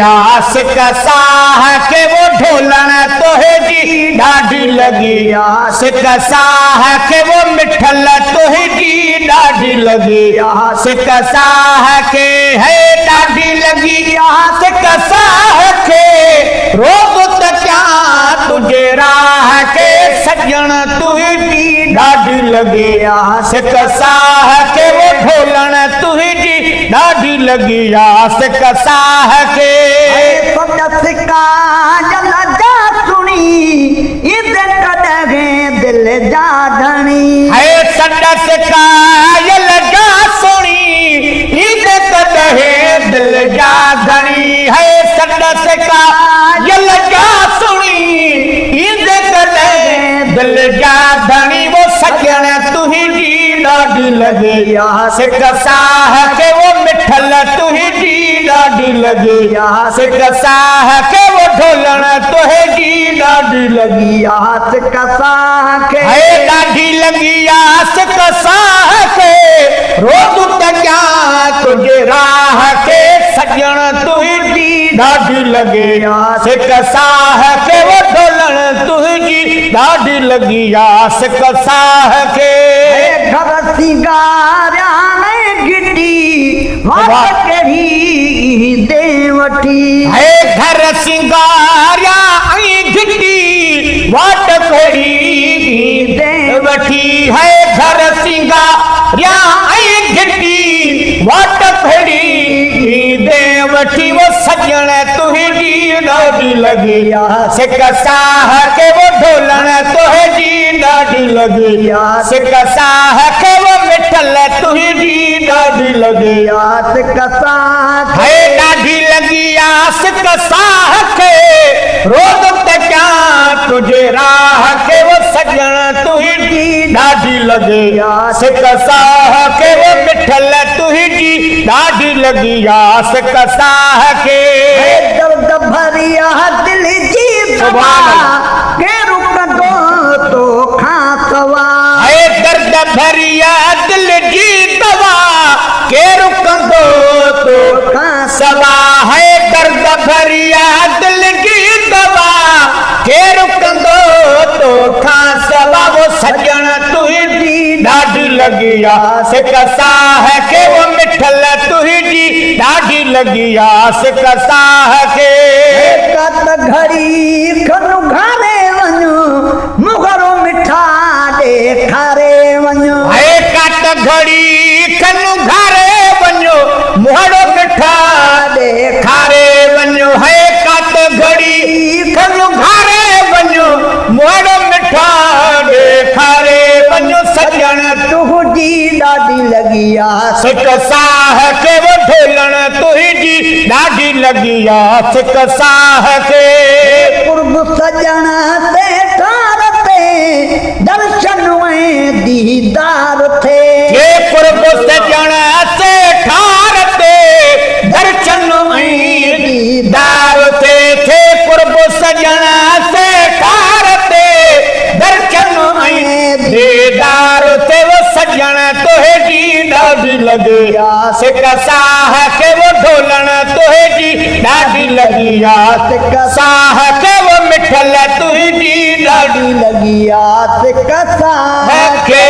आस कसाह के वो ढोलन तोहे जी ढाढी लगी आस कसाह के वो मिठल तोहे जी ढाढी लगी आस कसाह के है ढाढी लगी आस कसाह के रोज क्या तुझे राह के सजन तुही जी ढाढी लगी आस कसाह के वो ढोलन तुही जी ढाढी लगी आस कसाह के सिक्का जला जा सुनी इधर कदे दिल जा धनी है सदा सिक्का जला जा सुनी इधर कदे दिल जा धनी है सदा सिक्का जला जा सुनी इधर कदे दिल जा धनी वो सजन तुही जी ढाढी लगी आस कसाह के वो मिठल तुही जी ढाढी लगी आस कसाह के वो ढोलन तोहे जी ढाढी लगी आस कसाह के है ढाढी लगी आस कसाह के रोज क्या तुझे राह के सजन तुही जी ढाढी लगी आस कसाह के वो ढोलन तुही जी ढाढी लगी आस कसाह के घर सिंगारा में गिटी वाट केरी देवटी है घर सिंगारा गिटी वाट केरी देवटी है घर सिंगारा गिटी वाट केरी देवटी वो सजन तुही जी ढाढी लगी आस कसाह के वो ढोलन तोहे जी ढाढी लगी आस कसाह के वो मिठल तुही जी ढाढी लगी आस कसाह है ढाढी लगी आस कसाह के रोज क्या तुझे राह के वो सजन तुही जी ढाढी लगी आस कसाह के वो मिठल तुही जी ढाढी लगी आस कसाह के दर्द भरिया दिल जी दवा के रुक दो तो खासवा है दर्द भरिया दिल जी दवा के रुक दो तो खासवा है दर्द भरिया दिल की दवा के रुक दो तो खासवा वो सजन तुही जी ढाढी लगी आस कसाह के वो मिठल तुही जी ढाढी लगी आस कसाह के कत घड़ी खनु घरे वञो मुगरो मिठा देखारे वञो है कत घड़ी खनु घरे वञो मुहरो मिठा देखारे वञो है कत घड़ी खनु घरे वञो मुहरो मिठा देखारे वञो सजन तुझी ढाढी लगी आस कसाह के वो ढोलन तुही जी ढाढी लगी आस कसाह के पुरब सजन ते ठार ते दर्शन में दीदार थे ये पुरब सजन से ठार ते दर्शन में दीदार थे पुरब सजन से ठार ते दर्शन में दीदार थे वो सजन तोहे जी ढाढी लगी आस कसाह के वो ढोलन तोहे जी ढाढी लगी आस कसाह के वो मिठल तुही जी ढाढी लगी आस कसाह के